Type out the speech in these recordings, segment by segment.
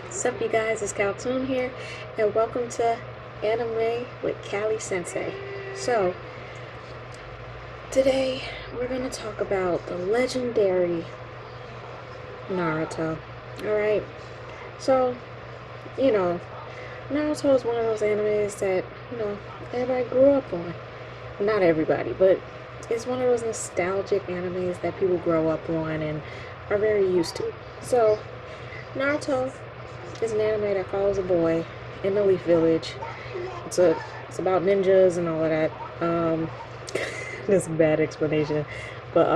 What's up, you guys? It's Caltoon here, and welcome to Anime with Callie Sensei. So, today we're going to talk about the legendary Naruto. Alright, so, you know, Naruto is one of those animes that, everybody grew up on. Not everybody, but it's one of those nostalgic animes that people grow up on and are very used to. So, Naruto is an anime that follows a boy in the Leaf Village. It's about ninjas and all of that. That's a bad explanation, but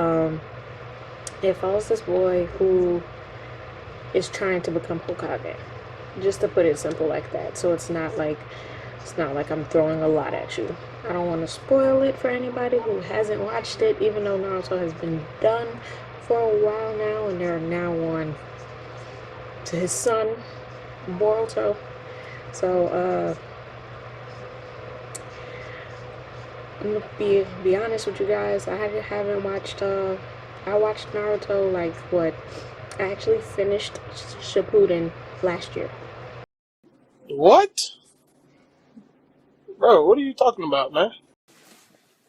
it follows this boy who is trying to become Hokage. Just to put it simple like that. So it's not like I'm throwing a lot at you. I don't want to spoil it for anybody who hasn't watched it, even though Naruto has been done for a while now, and they're now on to his son, Boruto. So, I'm gonna be honest with you guys. I haven't watched. I watched Naruto like what? I actually finished Shippuden last year. What? Bro, what are you talking about, man?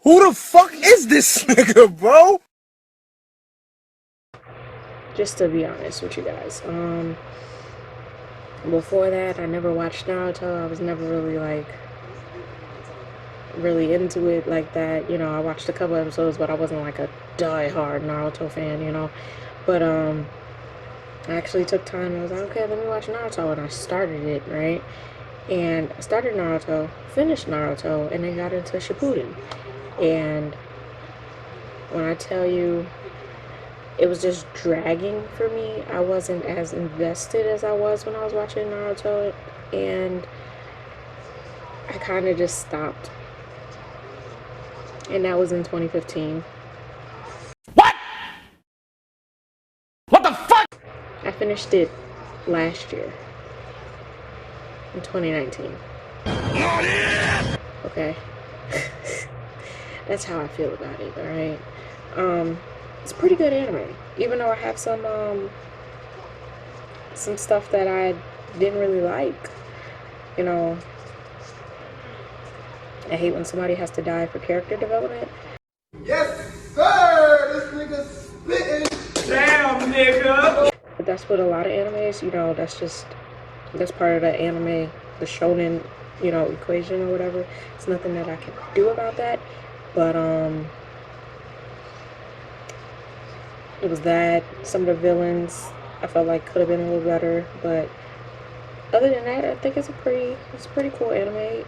Who the fuck is this nigga, bro? Just to be honest with you guys. Before that, I never watched Naruto. I was never really into it like that. I watched a couple episodes, but I wasn't like a die-hard Naruto fan. But I actually took time and I was like, okay, let me watch Naruto, and I started it, right? And I started Naruto, finished Naruto, and then got into Shippuden. And when I tell you, it was just dragging for me. I wasn't as invested as I was when I was watching Naruto, and I kind of just stopped. And that was in 2015. What? What the fuck? I finished it last year, in 2019. Okay? That's how I feel about it, alright? It's a pretty good anime. Even though I have some stuff that I didn't really like. I hate when somebody has to die for character development. Yes, sir! This nigga spitting. Damn, nigga. But that's what a lot of animes, that's part of the anime, the shonen, equation or whatever. It's nothing that I can do about that. But it was that. Some of the villains I felt like could have been a little better, but other than that, I think it's a pretty cool anime.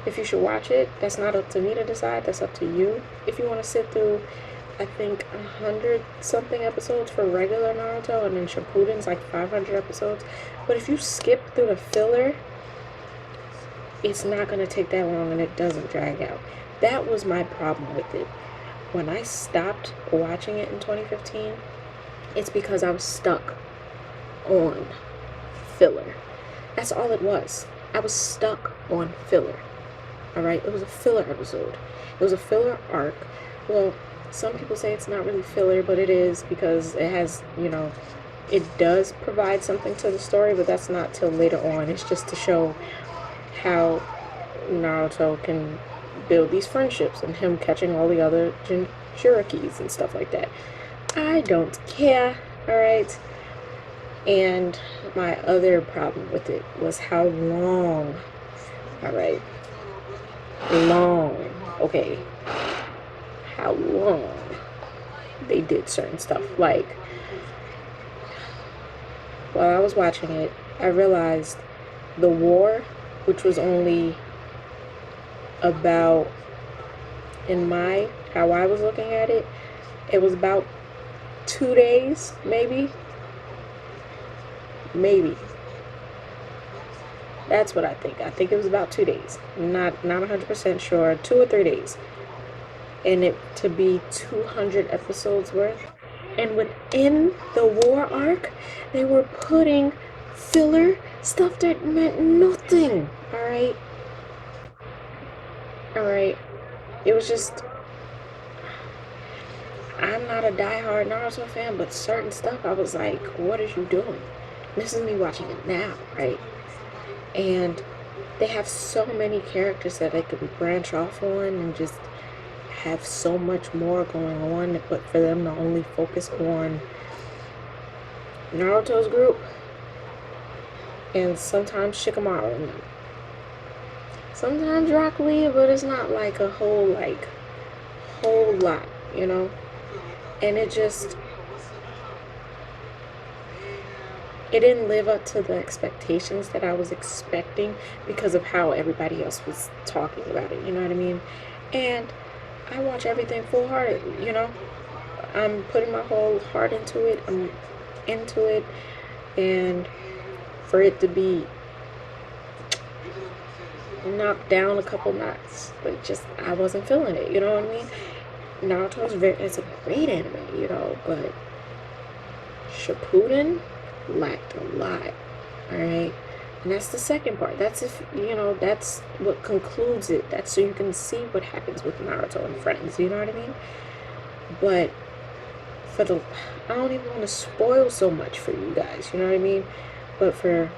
If you should watch it, that's not up to me to decide. That's up to you. If you want to sit through, I think 100 something episodes for regular Naruto, and then Shippuden's like 500 episodes. But if you skip through the filler, it's not gonna take that long, and it doesn't drag out. That was my problem with it. When I stopped watching it in 2015, it's because I was stuck on filler. That's all it was. I was stuck on filler. Alright? It was a filler episode. It was a filler arc. Well, some people say it's not really filler, but it is, because it has, it does provide something to the story, but that's not till later on. It's just to show how Naruto can build these friendships and him catching all the other Jinchurikis and stuff like that. I don't care. Alright? And my other problem with it was how long. Alright. Long. Okay. How long they did certain stuff. Like, while I was watching it, I realized the war, which was only about, how I was looking at it, it was about 2 days, maybe. That's what I think. I think it was about 2 days. Not 100% sure. 2 or 3 days. And it to be 200 episodes worth. And within the war arc, they were putting filler stuff that meant nothing. Alright? Alright. It was just... I'm not a diehard Naruto fan, but certain stuff I was like, what are you doing? This is me watching it now, right? And they have so many characters that they could branch off on and just have so much more going on, but for them to only focus on Naruto's group and sometimes Shikamaru and them. Sometimes Rock Lee, but it's not like a whole lot, you know? And it didn't live up to the expectations that I was expecting because of how everybody else was talking about it, you know what I mean? And I watch everything full-hearted, you know? I'm putting my whole heart into it. I'm into it. And for it to be knocked down a couple knots, but just I wasn't feeling it, you know what I mean? Naruto it's a great anime, you know, but Shippuden lacked a lot. Alright? And that's the second part. That's that's what concludes it. That's so you can see what happens with Naruto and friends, you know what I mean? But I don't even want to spoil so much for you guys, you know what I mean? But for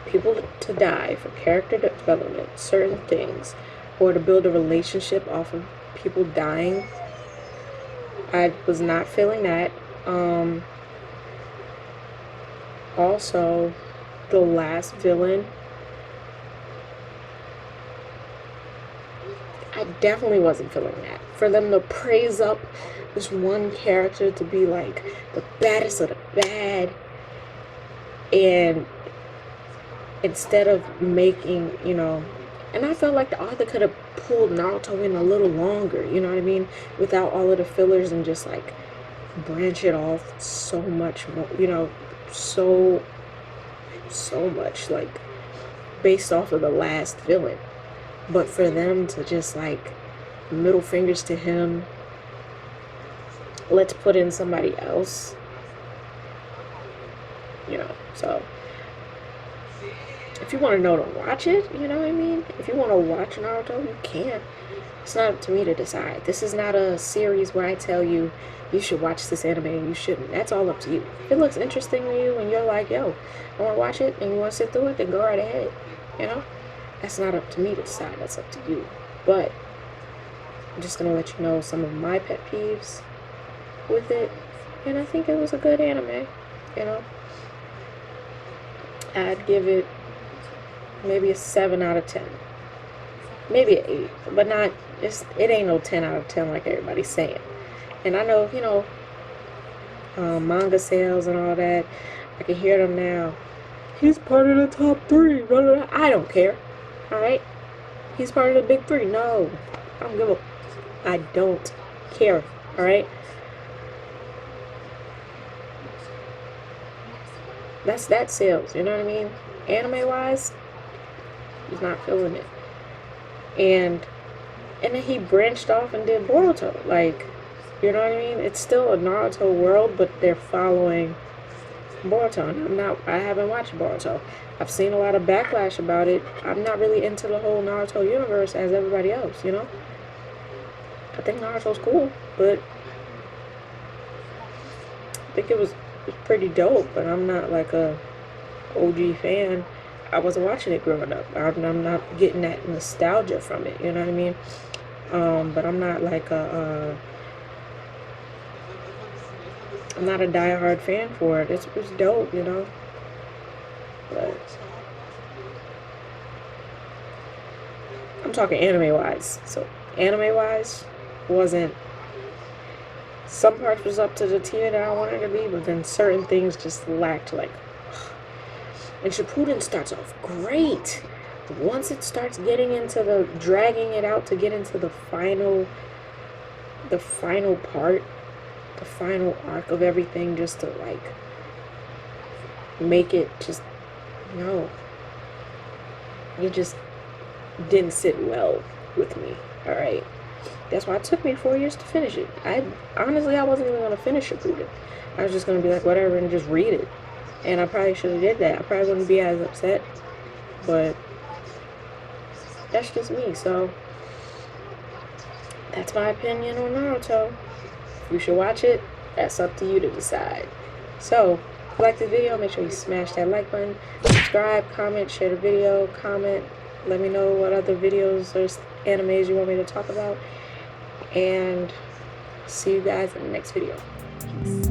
people to die, for character development, certain things, or to build a relationship off of people dying, I was not feeling that. Also, the last villain, I definitely wasn't feeling that. For them to praise up this one character to be like the baddest of the bad, and instead of making, and I felt like the author could have pulled Naruto in a little longer, you know what I mean? Without all of the fillers and just like branch it off so much more, so much, like based off of the last villain. But for them to just like middle fingers to him, let's put in somebody else, so if you want to know to watch it, you know what I mean? If you want to watch Naruto, you can. It's not up to me to decide. This is not a series where I tell you you should watch this anime and you shouldn't. That's all up to you. If it looks interesting to you and you're like, yo, I want to watch it and you want to sit through it, then go right ahead. That's not up to me to decide. That's up to you. But I'm just going to let you know some of my pet peeves with it. And I think it was a good anime, I'd give it maybe a 7 out of 10. Maybe an 8, but not, it ain't no 10 out of 10 like everybody's saying. And I know, manga sales and all that, I can hear them now. He's part of the top 3. Blah, blah, blah. I don't care. Alright? He's part of the big 3. No. I don't care. Alright? That sales, you know what I mean? Anime wise, he's not feeling it. And then he branched off and did Boruto. Like, you know what I mean? It's still a Naruto world, but they're following Boruto. And I haven't watched Boruto. I've seen a lot of backlash about it. I'm not really into the whole Naruto universe as everybody else, I think Naruto's cool, but I think it was pretty dope, but I'm not like a OG fan. I wasn't watching it growing up. I'm not getting that nostalgia from it, you know what I mean? But I'm not like I'm not a diehard fan for it. It's dope, But I'm talking anime-wise. So anime-wise, wasn't. Some parts was up to the tier that I wanted to be, but then certain things just lacked, like. And Shippuden starts off great. Once it starts getting into dragging it out to get into the final part, the final arc of everything, just to like make it just, it just didn't sit well with me. All right. That's why it took me 4 years to finish it. I wasn't even going to finish Shippuden. I was just going to be like, whatever, and just read it. And I probably should have did that. I probably wouldn't be as upset. But that's just me. So that's my opinion on Naruto. If you should watch it, that's up to you to decide. So you like this video, make sure you smash that like button, subscribe, comment, share the video, comment, let me know what other videos or animes you want me to talk about, and see you guys in the next video. Peace.